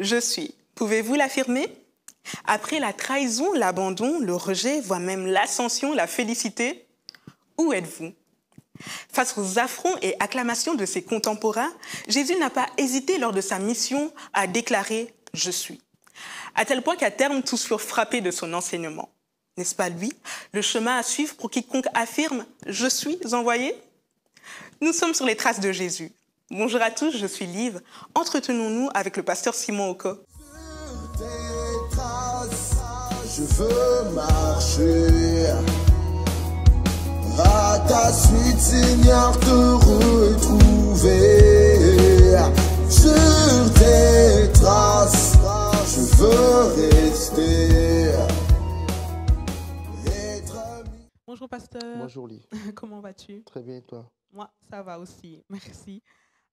Je suis. Pouvez-vous l'affirmer? Après la trahison, l'abandon, le rejet, voire même l'ascension, la félicité, où êtes-vous? Face aux affronts et acclamations de ses contemporains, Jésus n'a pas hésité lors de sa mission à déclarer « Je suis ». À tel point qu'à terme, tous furent frappés de son enseignement. N'est-ce pas lui, le chemin à suivre pour quiconque affirme « Je suis envoyé » ? Nous sommes sur les traces de Jésus. Bonjour à tous, je suis Liv. Entretenons-nous avec le pasteur Simon Oko. Sur tes traces, je veux marcher. À ta suite, Seigneur, te retrouver. Sur tes traces, je veux rester. Bonjour pasteur. Bonjour Lee. Comment vas-tu? Très bien, et toi? Moi, ça va aussi, merci.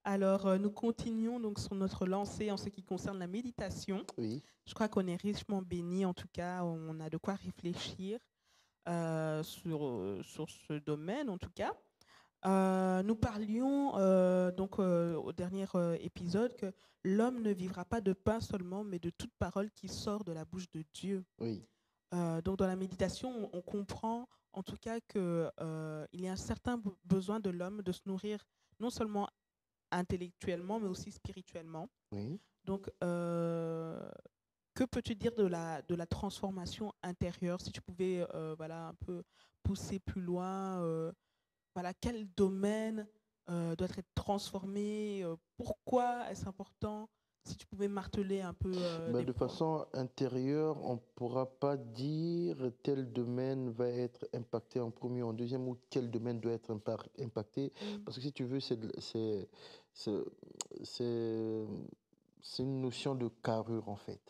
Alors, nous continuons donc sur notre lancée en ce qui concerne la méditation. Oui. Je crois qu'on est richement bénis, en tout cas, on a de quoi réfléchir sur ce domaine, en tout cas. Nous parlions au dernier épisode que l'homme ne vivra pas de pain seulement, mais de toute parole qui sort de la bouche de Dieu. Oui. Donc, dans la méditation, on comprend en tout cas qu'il y a un certain besoin de l'homme de se nourrir non seulement intellectuellement, mais aussi spirituellement. Oui. Donc, que peux-tu dire de la transformation intérieure? Si tu pouvais un peu pousser plus loin, quel domaine doit être transformé? Pourquoi est-ce important? Si tu pouvais marteler un peu De façon intérieure, on ne pourra pas dire tel domaine va être impacté en premier, en deuxième, ou quel domaine doit être impacté. Parce que si tu veux, c'est une notion de carrure en fait.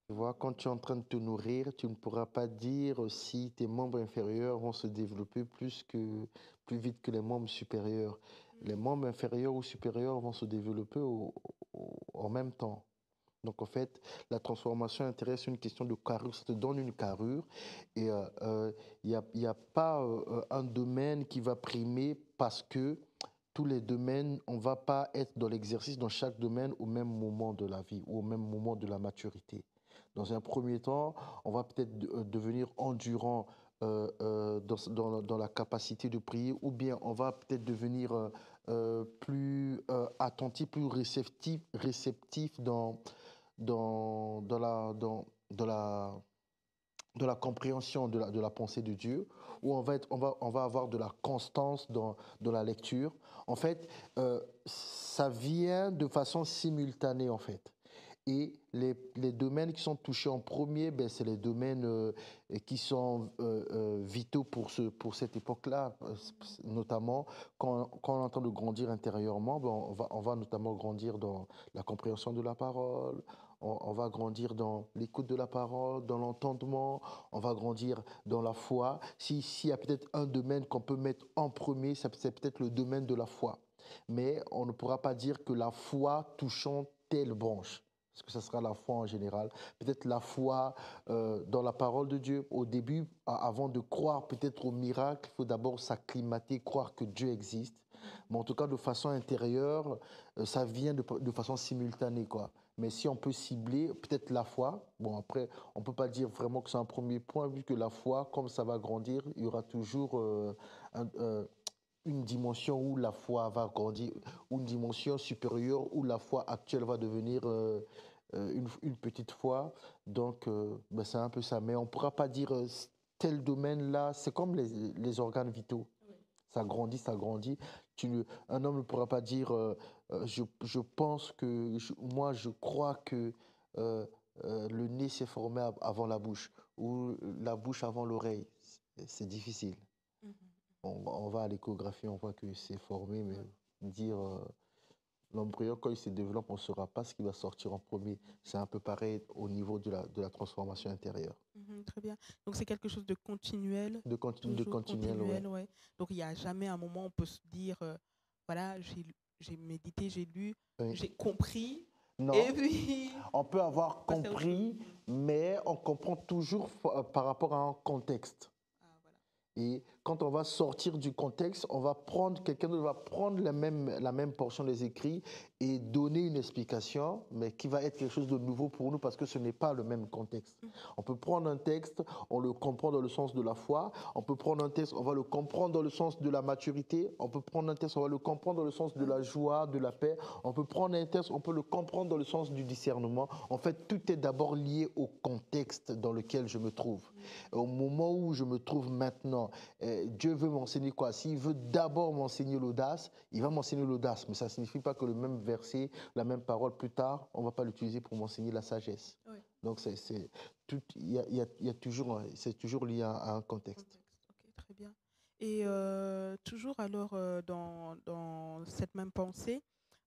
Tu vois, quand tu es en train de te nourrir, tu ne pourras pas dire si tes membres inférieurs vont se développer plus vite que les membres supérieurs. Les membres inférieurs ou supérieurs vont se développer en même temps. Donc, en fait, la transformation intérieure, c'est une question de carrure. Ça te donne une carrure. Et il n'y a pas un domaine qui va primer parce que tous les domaines, on ne va pas être dans l'exercice dans chaque domaine au même moment de la vie ou au même moment de la maturité. Dans un premier temps, on va peut-être devenir endurant dans la capacité de prier, ou bien on va peut-être devenir plus attentif, plus réceptif dans la compréhension de la pensée de Dieu, où on va avoir de la constance dans la lecture. En fait, ça vient de façon simultanée, en fait. Et les domaines qui sont touchés en premier, c'est les domaines qui sont vitaux pour cette époque-là, notamment quand on est en train de grandir intérieurement, on va notamment grandir dans la compréhension de la parole, on va grandir dans l'écoute de la parole, dans l'entendement, on va grandir dans la foi. S'il y a peut-être un domaine qu'on peut mettre en premier, c'est peut-être le domaine de la foi. Mais on ne pourra pas dire que la foi touchant telle branche. Parce que ça sera la foi en général. Peut-être la foi dans la parole de Dieu. Au début, avant de croire peut-être au miracle, il faut d'abord s'acclimater, croire que Dieu existe. Mais en tout cas, de façon intérieure, ça vient de façon simultanée, quoi. Mais si on peut cibler peut-être la foi, bon après, on ne peut pas dire vraiment que c'est un premier point, vu que la foi, comme ça va grandir, il y aura toujours une dimension où la foi va grandir, ou une dimension supérieure où la foi actuelle va devenir une petite foi. Donc, c'est un peu ça. Mais on ne pourra pas dire tel domaine-là, c'est comme les organes vitaux. Oui. Ça grandit, ça grandit. Un homme ne pourra pas dire je pense que, moi je crois que le nez s'est formé avant la bouche, ou la bouche avant l'oreille. C'est difficile. On va à l'échographie, on voit que c'est formé, mais dire l'embryon, quand il se développe, on ne saura pas ce qui va sortir en premier. C'est un peu pareil au niveau de la transformation intérieure. Très bien. Donc, c'est quelque chose de continuel. De continuel, ouais. Ouais. Donc, il n'y a jamais un moment où on peut se dire, voilà, j'ai médité, j'ai lu, oui, j'ai compris. Non, et puis... on peut avoir compris, mais on comprend toujours par rapport à un contexte. Ah, voilà. Et quand on va sortir du contexte, on va prendre, quelqu'un d'autre va prendre la même portion des écrits et donner une explication, mais qui va être quelque chose de nouveau pour nous parce que ce n'est pas le même contexte. On peut prendre un texte, on le comprend dans le sens de la foi. On peut prendre un texte, on va le comprendre dans le sens de la maturité. On peut prendre un texte, on va le comprendre dans le sens de la joie, de la paix. On peut prendre un texte, on peut le comprendre dans le sens du discernement. En fait, tout est d'abord lié au contexte dans lequel je me trouve. Au moment où je me trouve maintenant, Dieu veut m'enseigner quoi? S'il veut d'abord m'enseigner l'audace, il va m'enseigner l'audace. Mais ça ne signifie pas que le même verset, la même parole plus tard, on ne va pas l'utiliser pour m'enseigner la sagesse. Oui. Donc, c'est toujours lié à un contexte. Ok, très bien. Et toujours alors dans cette même pensée,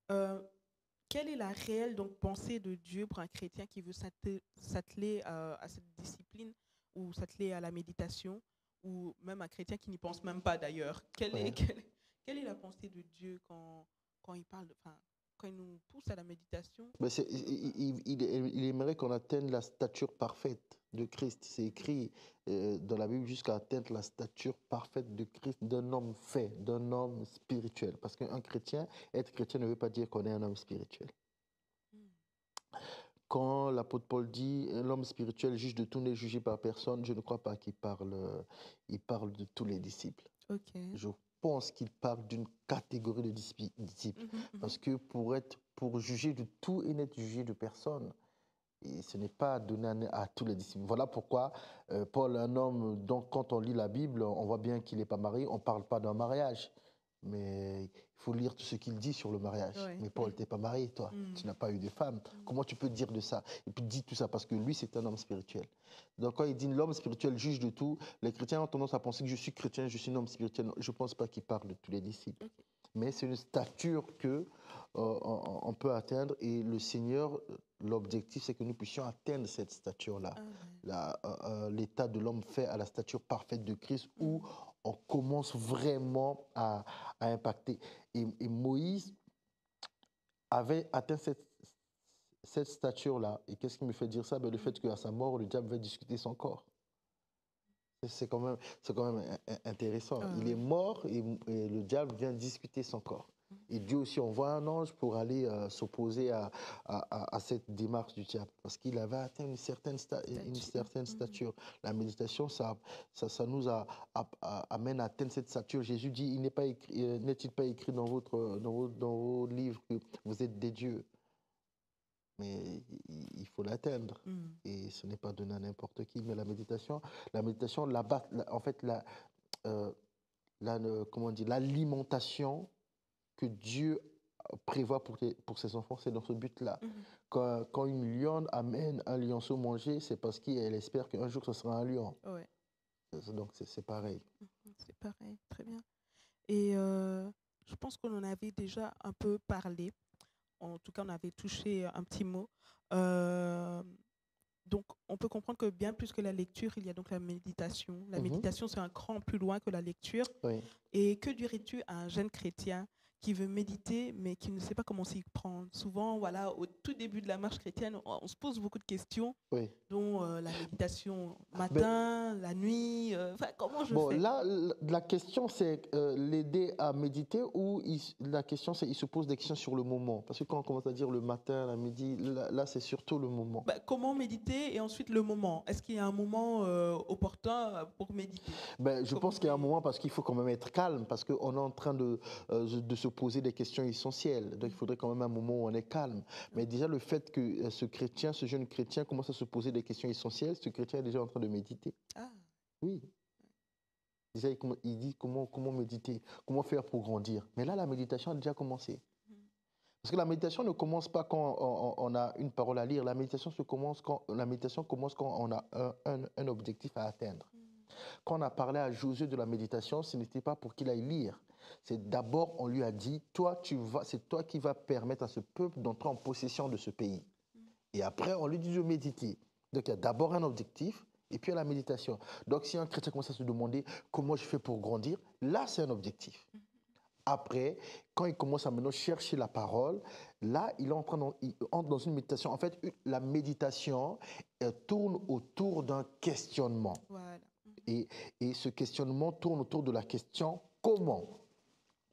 quelle est la réelle donc, pensée de Dieu pour un chrétien qui veut s'atteler à cette discipline ou s'atteler à la méditation, ou même un chrétien qui n'y pense même pas d'ailleurs? Quelle est la pensée de Dieu quand il parle, quand il nous pousse à la méditation? Mais il aimerait qu'on atteigne la stature parfaite de Christ. C'est écrit dans la Bible jusqu'à atteindre la stature parfaite de Christ, d'un homme fait, d'un homme spirituel. Parce qu'un chrétien, être chrétien ne veut pas dire qu'on est un homme spirituel. Quand l'apôtre Paul dit l'homme spirituel juge de tout, n'est jugé par personne, je ne crois pas qu'il parle, il parle de tous les disciples. Okay. Je pense qu'il parle d'une catégorie de disciples. Parce que pour juger de tout et n'être jugé de personne, et ce n'est pas donné à tous les disciples. Voilà pourquoi Paul, un homme, donc quand on lit la Bible, on voit bien qu'il n'est pas marié, on ne parle pas d'un mariage. Mais il faut lire tout ce qu'il dit sur le mariage. Ouais. Mais Paul, tu n'es pas marié, toi. Tu n'as pas eu de femme. Comment tu peux dire de ça? Et puis dis tout ça parce que lui, c'est un homme spirituel. Donc quand il dit l'homme spirituel juge de tout, les chrétiens ont tendance à penser que je suis chrétien, je suis un homme spirituel. Je ne pense pas qu'il parle de tous les disciples. Mais c'est une stature qu'on peut atteindre. Et le Seigneur, l'objectif, c'est que nous puissions atteindre cette stature-là. L'état de l'homme fait à la stature parfaite de Christ où on commence vraiment à impacter. Et Moïse avait atteint cette stature-là. Et qu'est-ce qui me fait dire ça? Le fait qu'à sa mort, le diable va discuter son corps. C'est quand même intéressant. Il est mort et le diable vient discuter son corps. Et Dieu aussi envoie un ange pour aller s'opposer à cette démarche du diable. Parce qu'il avait atteint une certaine stature. La méditation, ça nous amène à atteindre cette stature. Jésus dit, n'est-il pas écrit dans vos livres que vous êtes des dieux? Mais il faut l'atteindre. Et ce n'est pas donné à n'importe qui. Mais la méditation, en fait, l'alimentation que Dieu prévoit pour ses enfants, c'est dans ce but-là. Quand une lionne amène un lionceau manger, c'est parce qu'elle espère qu'un jour ce sera un lion. Ouais. Donc c'est pareil. C'est pareil, très bien. Et je pense qu'on en avait déjà un peu parlé. En tout cas, on avait touché un petit mot. Donc, on peut comprendre que bien plus que la lecture, il y a donc la méditation. La méditation, c'est un cran plus loin que la lecture. Oui. Et que dirais-tu à un jeune chrétien qui veut méditer, mais qui ne sait pas comment s'y prendre? Souvent, voilà, au tout début de la marche chrétienne, on se pose beaucoup de questions, dont la méditation matin, la nuit, comment je fais? Là, la question, c'est l'aider à méditer ou la question, c'est il se pose des questions sur le moment? Parce que quand on commence à dire le matin, la midi, là c'est surtout le moment. Comment méditer et ensuite le moment? Est-ce qu'il y a un moment opportun pour méditer? Je pense qu'il y a un moment parce qu'il faut quand même être calme, parce qu'on est en train de se poser des questions essentielles. Donc il faudrait quand même un moment où on est calme. Mais déjà le fait que ce jeune chrétien commence à se poser des questions essentielles, ce chrétien est déjà en train de méditer. Ah. Oui. Déjà il dit comment méditer, comment faire pour grandir. Mais là la méditation a déjà commencé. Parce que la méditation ne commence pas quand on a une parole à lire. La méditation commence quand on a un objectif à atteindre. Quand on a parlé à Josué de la méditation, ce n'était pas pour qu'il aille lire. C'est d'abord, on lui a dit, c'est toi qui vas permettre à ce peuple d'entrer en possession de ce pays. Et après, on lui dit de méditer. Donc, il y a d'abord un objectif, et puis il y a la méditation. Donc, si un chrétien commence à se demander comment je fais pour grandir, là, c'est un objectif. Après, quand il commence à maintenant chercher la parole, là, il entre dans une méditation. En fait, la méditation tourne autour d'un questionnement. Voilà. Et ce questionnement tourne autour de la question comment.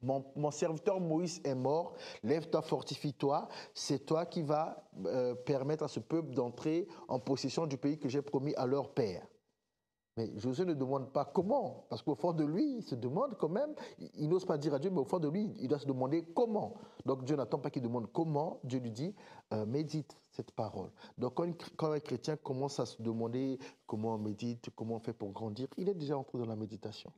Mon serviteur Moïse est mort, lève-toi, fortifie-toi, c'est toi qui vas permettre à ce peuple d'entrer en possession du pays que j'ai promis à leur père. Mais Josué ne demande pas comment, parce qu'au fond de lui, il se demande quand même, il n'ose pas dire à Dieu, mais au fond de lui, il doit se demander comment. Donc Dieu n'attend pas qu'il demande comment, Dieu lui dit, médite cette parole. Donc quand un chrétien commence à se demander comment on médite, comment on fait pour grandir, il est déjà entré dans la méditation.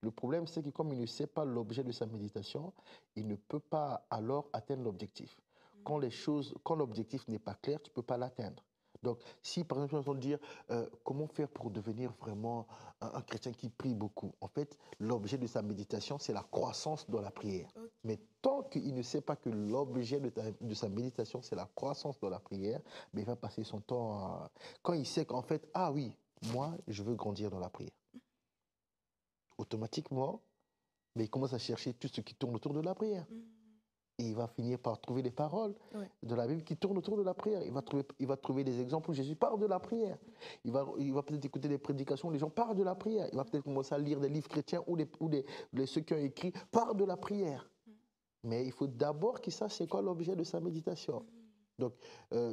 Le problème, c'est que comme il ne sait pas l'objet de sa méditation, il ne peut pas alors atteindre l'objectif. Quand l'objectif n'est pas clair, tu ne peux pas l'atteindre. Donc, si par exemple, on entend dire comment faire pour devenir vraiment un chrétien qui prie beaucoup, en fait, l'objet de sa méditation, c'est la croissance dans la prière. Okay. Mais tant qu'il ne sait pas que l'objet de sa méditation, c'est la croissance dans la prière, mais il va passer son temps quand il sait qu'en fait, ah oui, moi, je veux grandir dans la prière. Automatiquement, mais il commence à chercher tout ce qui tourne autour de la prière. Et il va finir par trouver des paroles de la Bible qui tournent autour de la prière. Il va trouver des exemples où Jésus parle de la prière. Il va peut-être écouter des prédications où les gens parlent de la prière. Il va peut-être commencer à lire des livres chrétiens où ceux qui ont écrit parlent de la prière. Mais il faut d'abord qu'il sache c'est quoi l'objet de sa méditation. Donc,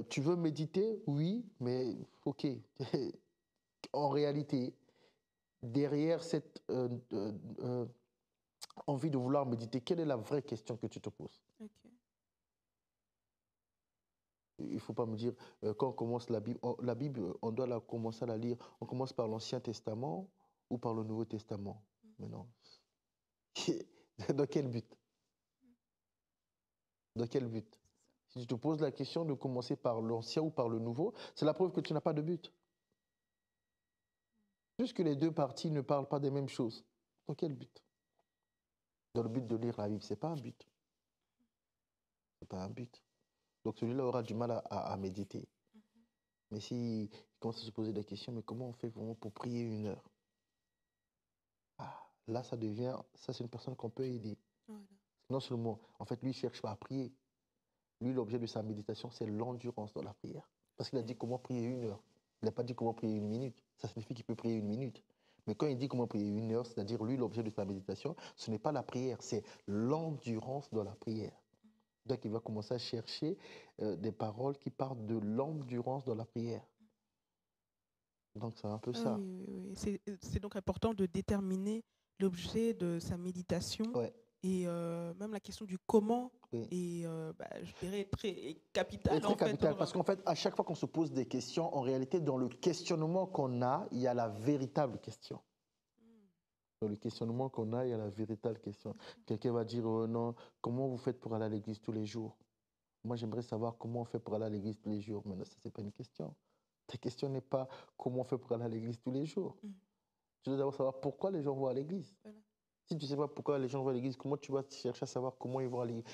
tu veux méditer? Oui, mais ok. En réalité, derrière cette envie de vouloir méditer, quelle est la vraie question que tu te poses? Okay. Il ne faut pas me dire, quand on commence la Bible, on doit commencer à la lire, on commence par l'Ancien Testament ou par le Nouveau Testament? Mais non. Dans quel but? Dans quel but? Si tu te poses la question de commencer par l'Ancien ou par le Nouveau, c'est la preuve que tu n'as pas de but. Puisque les deux parties ne parlent pas des mêmes choses, dans quel but? Dans le but de lire la Bible, ce n'est pas un but. Ce n'est pas un but. Donc celui-là aura du mal à méditer. Mais s'il commence à se poser des questions, mais comment on fait vraiment pour prier 1 heure? Là, ça c'est une personne qu'on peut aider. Voilà. Non seulement, en fait, lui, il ne cherche pas à prier. Lui, l'objet de sa méditation, c'est l'endurance dans la prière. Parce qu'il a dit comment prier 1 heure. Il n'a pas dit comment prier 1 minute. Ça signifie qu'il peut prier 1 minute. Mais quand il dit comment prier 1 heure, c'est-à-dire lui, l'objet de sa méditation, ce n'est pas la prière, c'est l'endurance dans la prière. Donc, il va commencer à chercher des paroles qui parlent de l'endurance dans la prière. Donc, c'est un peu ça. Oui. C'est donc important de déterminer l'objet de sa méditation. Ouais. Et même la question du comment est, je dirais, très capitale. Très capitale, parce qu'en fait, à chaque fois qu'on se pose des questions, en réalité, dans le questionnement qu'on a, il y a la véritable question. Dans le questionnement qu'on a, il y a la véritable question. Quelqu'un va dire, non, comment vous faites pour aller à l'église tous les jours? Moi, j'aimerais savoir comment on fait pour aller à l'église tous les jours. Mais non, ça, ce n'est pas une question. Ta question n'est pas comment on fait pour aller à l'église tous les jours. Tu dois d'abord savoir pourquoi les gens vont à l'église. Voilà. Si tu ne sais pas pourquoi les gens vont à l'église, comment tu vas chercher à savoir comment ils vont à l'église?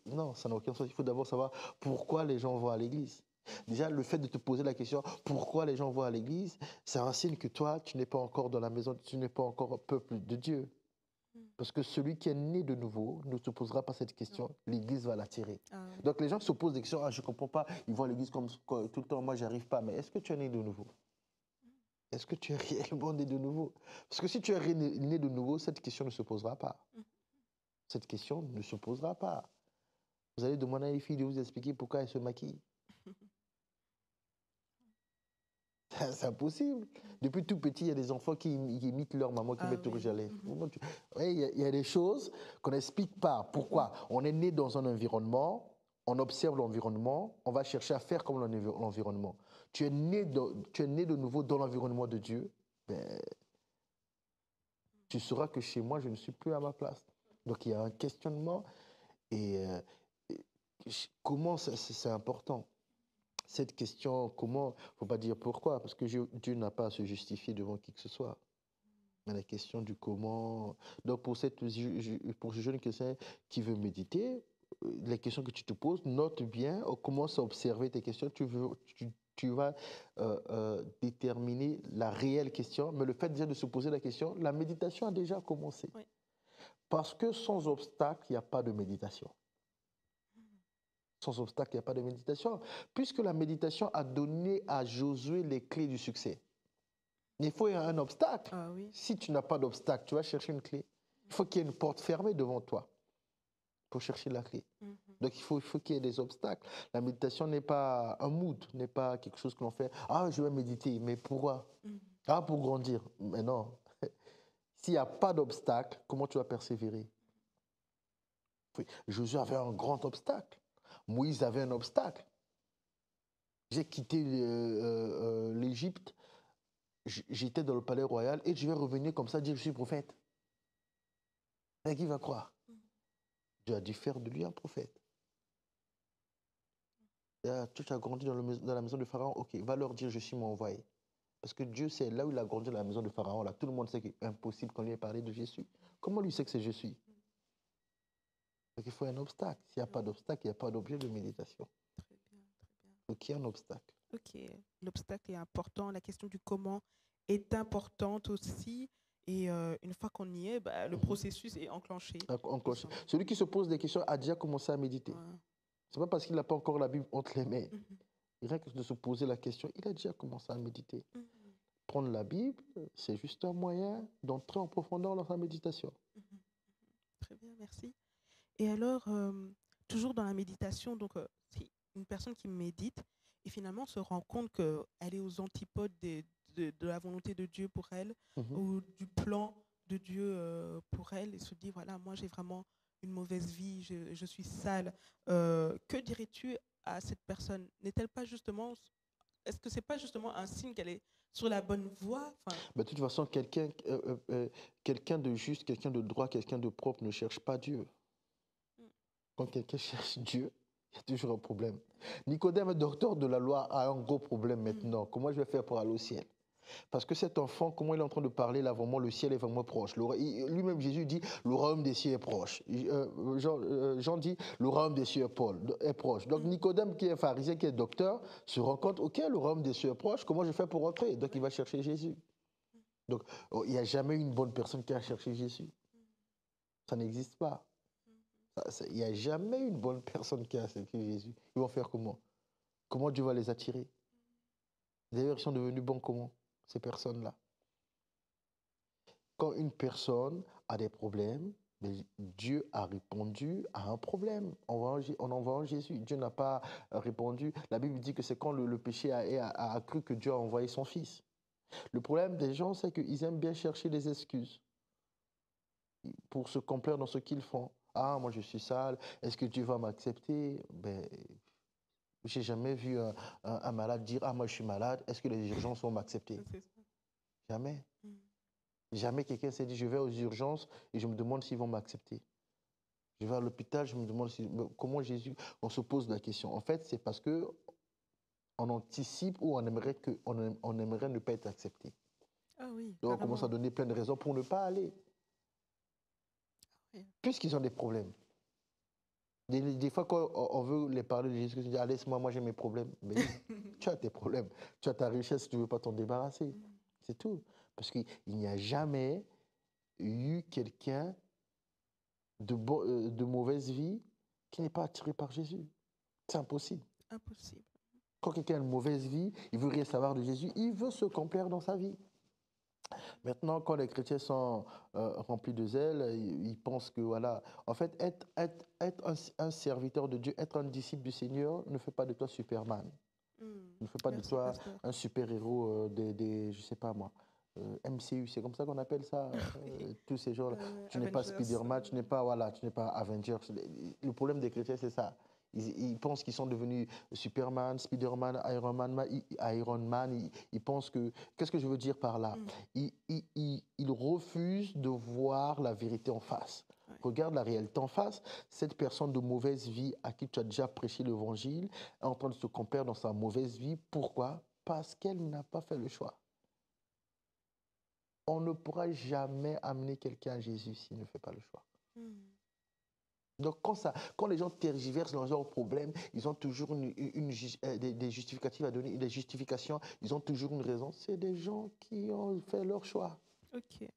Non, ça n'a aucun sens. Il faut d'abord savoir pourquoi les gens vont à l'église. Déjà, le fait de te poser la question pourquoi les gens vont à l'église, c'est un signe que toi, tu n'es pas encore dans la maison, tu n'es pas encore un peuple de Dieu. Parce que celui qui est né de nouveau ne se posera pas cette question, l'église va l'attirer. Donc les gens se posent des questions, je ne comprends pas, ils vont à l'église comme tout le temps, moi, je n'y arrive pas. Mais est-ce que tu es né de nouveau? Est-ce que tu es réellement né de nouveau? Parce que si tu es né de nouveau, cette question ne se posera pas. Cette question ne se posera pas. Vous allez demander à les filles de vous expliquer pourquoi elles se maquillent. C'est impossible. Depuis tout petit, il y a des enfants qui imitent leur maman, qui mettent du rouge à lèvres. Il y a des choses qu'on n'explique pas. Pourquoi? On est né dans un environnement, on observe l'environnement, on va chercher à faire comme l'environnement. Tu es né de nouveau dans l'environnement de Dieu, tu sauras que chez moi, je ne suis plus à ma place. Donc, il y a un questionnement. Et comment c'est important? Cette question, comment, il ne faut pas dire pourquoi, parce que Dieu n'a pas à se justifier devant qui que ce soit. Mais la question du comment. Donc, pour ce jeune chrétien qui veut méditer, les questions que tu te poses, note bien, commence à observer tes questions. Tu vas déterminer la réelle question, mais le fait déjà de se poser la question, la méditation a déjà commencé. Oui. Parce que sans obstacle, il n'y a pas de méditation. Sans obstacle, il n'y a pas de méditation. Puisque la méditation a donné à Josué les clés du succès. Il faut un obstacle. Ah oui. Si tu n'as pas d'obstacle, tu vas chercher une clé. Il faut qu'il y ait une porte fermée devant toi pour chercher la clé. Mhm. Donc il faut qu'il y ait des obstacles. La méditation n'est pas un mood, n'est pas quelque chose que l'on fait. Ah, je vais méditer, mais pourquoi? Mhm. Ah, pour grandir. Mais non. S'il n'y a pas d'obstacle, comment tu vas persévérer? Oui, Josué avait un grand obstacle. Moïse avait un obstacle. J'ai quitté l'Égypte, j'étais dans le palais royal et je vais revenir comme ça dire je suis prophète. Et qui va croire? Dieu a dû faire de lui un prophète. Tu as grandi dans la maison de Pharaon, ok, va leur dire je suis mon envoyé. Parce que Dieu, c'est là où il a grandi dans la maison de Pharaon. Là, tout le monde sait qu'il est impossible qu'on lui ait parlé de Jésus. Comment lui sait que c'est je suis? Donc il faut un obstacle. S'il n'y a pas d'obstacle, il n'y a pas d'objet de méditation. Très bien, très bien. Donc il y a un obstacle. Ok, l'obstacle est important, la question du comment est importante aussi. Et une fois qu'on y est, bah, le processus est enclenché. Encore, celui qui se pose des questions a déjà commencé à méditer. Ouais. Ce n'est pas parce qu'il n'a pas encore la Bible entre les mains. Mhm. Rien que de se poser la question, il a déjà commencé à méditer. Mhm. Prendre la Bible, c'est juste un moyen d'entrer en profondeur dans sa méditation. Mhm. Très bien, merci. Et alors, toujours dans la méditation, donc si une personne qui médite et finalement se rend compte qu'elle est aux antipodes de la volonté de Dieu pour elle ou du plan de Dieu pour elle et se dit, voilà, moi j'ai vraiment une mauvaise vie, je suis sale. Que dirais-tu à cette personne? N'est-elle pas justement, est-ce que c'est pas justement un signe qu'elle est sur la bonne voie? Enfin, Mais de toute façon, quelqu'un de juste, quelqu'un de droit, quelqu'un de propre ne cherche pas Dieu. Quand quelqu'un cherche Dieu, il y a toujours un problème. Nicodème, docteur de la loi, a un gros problème maintenant. Comment je vais faire pour aller au ciel? Parce que cet enfant, comment il est en train de parler, là, vraiment, le ciel est vraiment proche. Lui-même, Jésus dit, le royaume des cieux est proche. Jean dit, le royaume des cieux est proche. Donc Nicodème, qui est pharisien, qui est docteur, se rend compte, ok, le royaume des cieux est proche, comment je fais pour rentrer? Donc il va chercher Jésus. Donc il n'y a jamais une bonne personne qui a cherché Jésus. Ça n'existe pas. Il n'y a jamais une bonne personne qui a cherché Jésus. Ils vont faire comment? Comment Dieu va les attirer? D'ailleurs, ils sont devenus bons comment, ces personnes-là? Quand une personne a des problèmes, Dieu a répondu à un problème en envoyant Jésus. Dieu n'a pas répondu. La Bible dit que c'est quand le péché a cru que Dieu a envoyé son Fils. Le problème des gens, c'est qu'ils aiment bien chercher des excuses pour se complaire dans ce qu'ils font. Ah, moi je suis sale, est-ce que Dieu va m'accepter? J'ai jamais vu un malade dire, ah, moi je suis malade, est-ce que les urgences vont m'accepter? c'est ça. Jamais. Jamais quelqu'un s'est dit, je vais aux urgences et je me demande s'ils vont m'accepter. Je vais à l'hôpital, je me demande comment Jésus... On se pose la question. En fait, c'est parce que on anticipe ou on aimerait ne pas être accepté. Ah oui, Donc on carrément. commence à donner plein de raisons pour ne pas aller. Oui. Puisqu'ils ont des problèmes. Des fois, quand on veut les parler de Jésus, ils disent, ah, laisse-moi, moi j'ai mes problèmes. Mais tu as tes problèmes. Tu as ta richesse, tu ne veux pas t'en débarrasser. C'est tout. Parce qu'il n'y a jamais eu quelqu'un de mauvaise vie qui n'est pas attiré par Jésus. C'est impossible. Impossible. Quand quelqu'un a une mauvaise vie, il veut rien savoir de Jésus, il veut se complaire dans sa vie. Maintenant, quand les chrétiens sont remplis de zèle, ils pensent que, voilà, en fait, être un serviteur de Dieu, être un disciple du Seigneur ne fait pas de toi Superman. Ne fait pas de Merci, toi pasteur. un super-héros je sais pas moi, MCU, c'est comme ça qu'on appelle ça, tous ces gens-là. Tu n'es pas Avengers, Spider-Man, tu n'es pas, voilà, tu n'es pas Avengers. Le problème des chrétiens, c'est ça. Ils pensent qu'ils sont devenus Superman, Spider-Man, Iron Man. Ils pensent que... Qu'est-ce que je veux dire par là? Ils refusent de voir la vérité en face. Ouais. Regarde la réalité en face. Cette personne de mauvaise vie à qui tu as déjà prêché l'évangile est en train de se complaire dans sa mauvaise vie. Pourquoi? Parce qu'elle n'a pas fait le choix. On ne pourra jamais amener quelqu'un à Jésus s'il ne fait pas le choix. Donc quand les gens tergiversent dans leurs problèmes, ils ont toujours des justificatifs à donner, des justifications, ils ont toujours une raison. C'est des gens qui ont fait leur choix. Ok.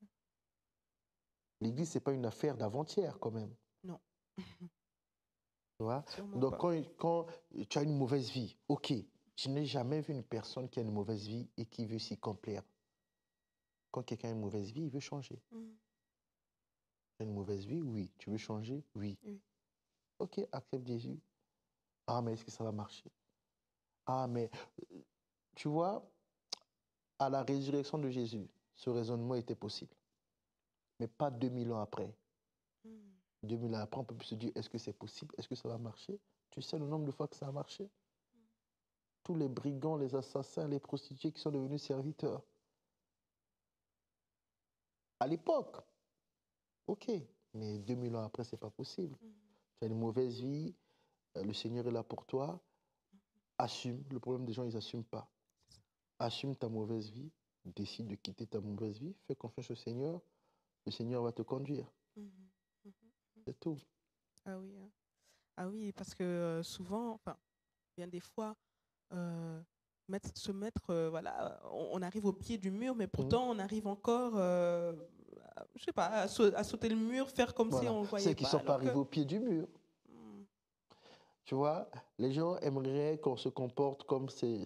L'Église, ce n'est pas une affaire d'avant-hier quand même. Non. Tu vois? Sûrement Donc pas. quand tu as une mauvaise vie, ok, je n'ai jamais vu une personne qui a une mauvaise vie et qui veut s'y complaire. Quand quelqu'un a une mauvaise vie, il veut changer. Tu as une mauvaise vie, oui. Tu veux changer, oui. Oui. Ok, accepte Jésus. Ah, mais est-ce que ça va marcher? Ah, mais tu vois, à la résurrection de Jésus, ce raisonnement était possible. Mais pas 2000 ans après. 2000 ans après, on peut se dire, est-ce que c'est possible? Est-ce que ça va marcher? Tu sais le nombre de fois que ça a marché? Tous les brigands, les assassins, les prostituées qui sont devenus serviteurs. À l'époque, ok. Mais 2000 ans après, c'est pas possible. Tu as une mauvaise vie, le Seigneur est là pour toi. Assume. Le problème des gens, ils n'assument pas. Assume ta mauvaise vie. Décide de quitter ta mauvaise vie. Fais confiance au Seigneur. Le Seigneur va te conduire. C'est tout. Ah oui, hein. Ah oui, parce que souvent, enfin, bien des fois, voilà, on arrive au pied du mur, mais pourtant on arrive encore, je sais pas, à sauter le mur, faire comme si Voilà. on ne Ceux voyait qui ne pas, sont pas alors que... arrivés au pied du mur. Tu vois, les gens aimeraient qu'on se comporte comme ces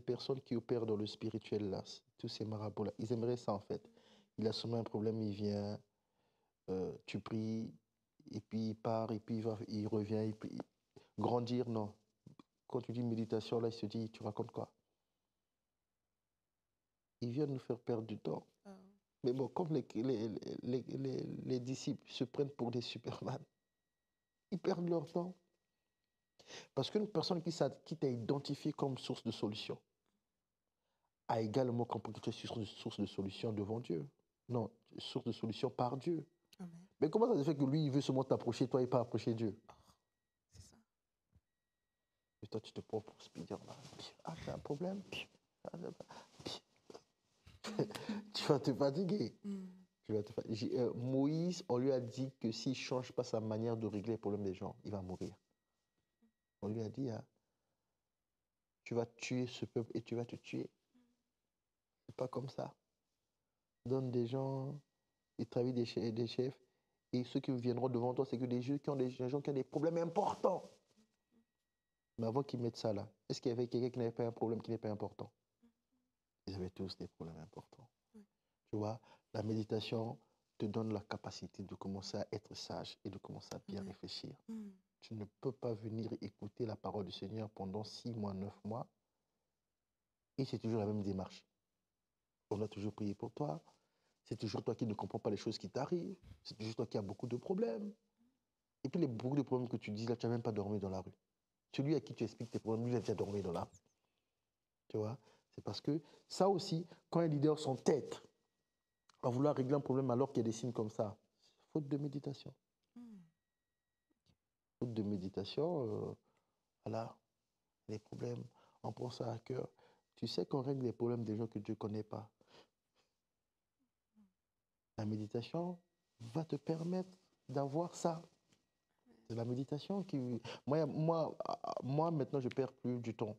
personnes qui opèrent dans le spirituel, là, tous ces marabouts-là. Ils aimeraient ça, en fait. Il a sûrement un problème, il vient, tu pries, et puis il part, et puis il revient, et puis grandir, non. Quand tu dis méditation, là, il se dit, tu racontes quoi? Il vient nous faire perdre du temps. Ah, Mais bon, comme les disciples se prennent pour des superman, ils perdent leur temps. Parce qu'une personne qui t'a identifié comme source de solution a également compris que tu es source de solution devant Dieu. Non, source de solution par Dieu. amen. Mais comment ça se fait que lui, il veut seulement t'approcher, toi, et pas approcher Dieu? C'est ça. Et toi, tu te prends pour Spider-Man. Ah, t'as un problème? Tu vas te fatiguer. Tu vas te fatiguer. Moïse, on lui a dit que s'il ne change pas sa manière de régler les problèmes des gens, il va mourir. On lui a dit, hein, tu vas tuer ce peuple et tu vas te tuer. C'est pas comme ça. Donne des gens, ils travaillent des chefs, et ceux qui viendront devant toi, c'est que des gens qui ont des problèmes importants. Mais avant qu'ils mettent ça là, est-ce qu'il y avait quelqu'un qui n'avait pas un problème qui n'est pas important? Ils avaient tous des problèmes importants. Tu vois, la méditation te donne la capacité de commencer à être sage et de commencer à bien réfléchir. Tu ne peux pas venir écouter la parole du Seigneur pendant 6 mois, 9 mois, et c'est toujours la même démarche. On a toujours prié pour toi. C'est toujours toi qui ne comprends pas les choses qui t'arrivent. C'est toujours toi qui as beaucoup de problèmes. Et puis, beaucoup de problèmes que tu dis là, tu n'as même pas dormi dans la rue. Celui à qui tu expliques tes problèmes, lui, il a déjà dormi dans la rue. Tu vois? C'est parce que ça aussi, quand un leader s'entête à vouloir régler un problème alors qu'il y a des signes comme ça, faute de méditation. Faute de méditation, voilà, les problèmes, on prend ça à cœur. Tu sais qu'on règle les problèmes des gens que tu ne connais pas. La méditation va te permettre d'avoir ça. C'est la méditation qui... Moi, maintenant, je ne perds plus du temps.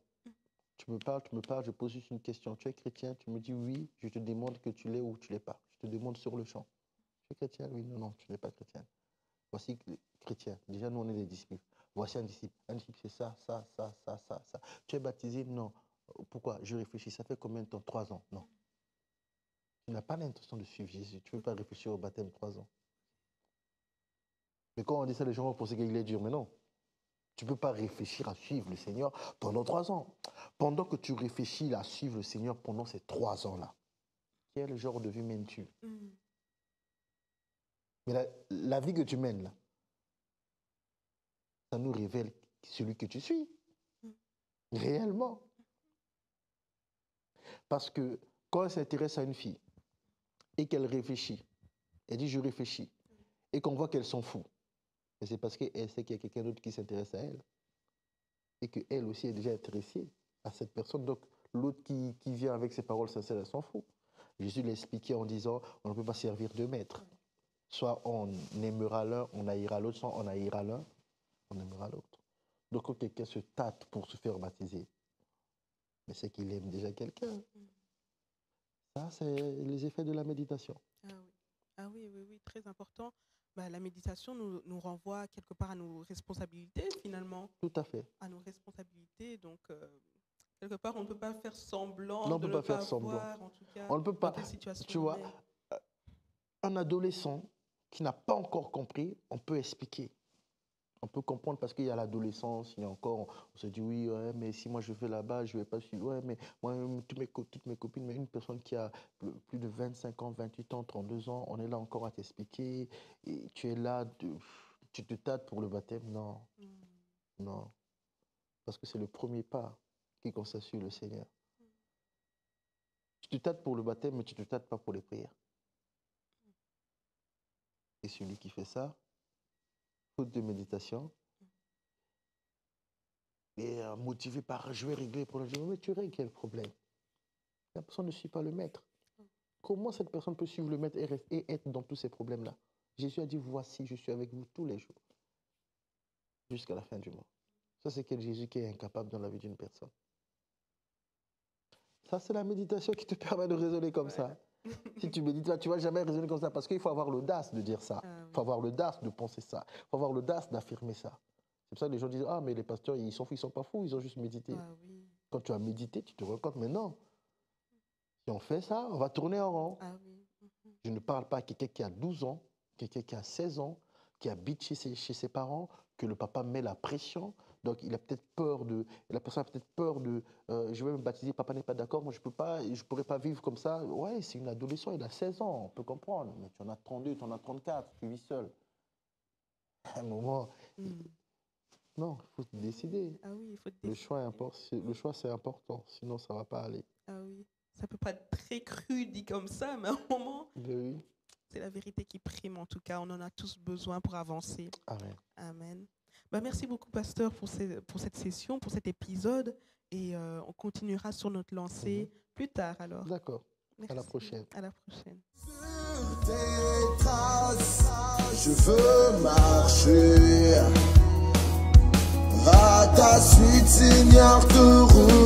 Tu me parles, je pose juste une question. Tu es chrétien? Tu me dis oui, je te demande que tu l'es ou tu ne l'es pas. Je te demande sur le champ. Tu es chrétien? Oui, non, tu n'es pas chrétien. Voici chrétien. Déjà, nous, on est des disciples. Voici un disciple. Un disciple, c'est ça, ça, ça, ça, ça, ça. Tu es baptisé? Non. Pourquoi? Je réfléchis. Ça fait combien de temps? 3 ans. Non. Tu n'as pas l'intention de suivre Jésus. Tu ne veux pas réfléchir au baptême 3 ans. Mais quand on dit ça, les gens vont penser qu'il est dur. Mais non. Tu ne peux pas réfléchir à suivre le Seigneur pendant 3 ans. Pendant que tu réfléchis à suivre le Seigneur pendant ces 3 ans-là, quel genre de vie mènes-tu? Mais la vie que tu mènes, là, ça nous révèle celui que tu suis. Réellement. Parce que quand elle s'intéresse à une fille et qu'elle réfléchit, elle dit je réfléchis, et qu'on voit qu'elle s'en fout, mais c'est parce qu'elle sait qu'il y a quelqu'un d'autre qui s'intéresse à elle et qu'elle aussi est déjà intéressée à cette personne. Donc l'autre qui vient avec ses paroles sincères, elle s'en fout. Jésus l'a expliqué en disant on ne peut pas servir deux maîtres. Soit on aimera l'un, on haïra l'autre, soit on haïra l'un, on aimera l'autre. Donc quand quelqu'un se tâte pour se faire baptiser, mais c'est qu'il aime déjà quelqu'un. Ça, c'est les effets de la méditation. Ah oui. Ah oui, oui, oui, très important. Bah, la méditation nous renvoie quelque part à nos responsabilités, finalement. Tout à fait. À nos responsabilités. Donc, Quelque part, on ne peut pas faire semblant Non, on de peut ne pas faire pas semblant. voir, en tout cas, On ne peut pas. dans quelle situation Tu on vois, est. un adolescent qui n'a pas encore compris, on peut expliquer. On peut comprendre parce qu'il y a l'adolescence, il y a encore, on se dit oui, ouais, mais si moi je vais là-bas, je ne vais pas suivre. Ouais, mais moi, toutes mes copines, mais une personne qui a plus de 25 ans, 28 ans, 32 ans, on est là encore à t'expliquer. Et tu es là, tu te tâtes pour le baptême. Non, non. Parce que c'est le premier pas qui consiste sur le Seigneur. Tu te tâtes pour le baptême, mais tu ne te tâtes pas pour les prières. Et celui qui fait ça, faute de méditation, et motivé par je vais régler le problème. Je dis, mais tu règles quel problème? La personne ne suit pas le maître. Comment cette personne peut suivre le maître et être dans tous ces problèmes-là? Jésus a dit, voici, je suis avec vous tous les jours, jusqu'à la fin du monde. Ça, c'est quel Jésus qui est incapable dans la vie d'une personne. Ça, c'est la méditation qui te permet de raisonner comme ça. Si tu médites, tu ne vas jamais raisonner comme ça parce qu'il faut avoir l'audace de dire ça. Il faut avoir l'audace de penser ça. Il faut avoir l'audace d'affirmer ça. C'est pour ça que les gens disent, ah, mais les pasteurs, ils sont pas fous, ils ont juste médité. Oui. Quand tu as médité, tu te rends compte, mais non. Si on fait ça, on va tourner en rond. Oui. Je ne parle pas à quelqu'un qui a 12 ans, quelqu'un qui a 16 ans, qui habite chez ses parents, que le papa met la pression. Donc, il a peut-être peur de... La personne a peut-être peur de... je vais me baptiser, papa n'est pas d'accord, moi je ne pourrais pas vivre comme ça. Ouais, c'est une adolescente, il a 16 ans, on peut comprendre. Mais tu en as 32, tu en as 34, tu vis seul. À un moment... Non, il faut décider. Oui, il faut décider. Le choix, c'est important, sinon ça ne va pas aller. Oui, ça ne peut pas être très cru dit comme ça, mais à un moment, oui. C'est la vérité qui prime. En tout cas, on en a tous besoin pour avancer. Amen. Amen. Merci beaucoup, pasteur, pour cette session, pour cet épisode. Et on continuera sur notre lancée plus tard, alors. D'accord. Merci. À la prochaine. À la prochaine. Sur tes traces, je veux marcher. À ta suite, Seigneur, te roule.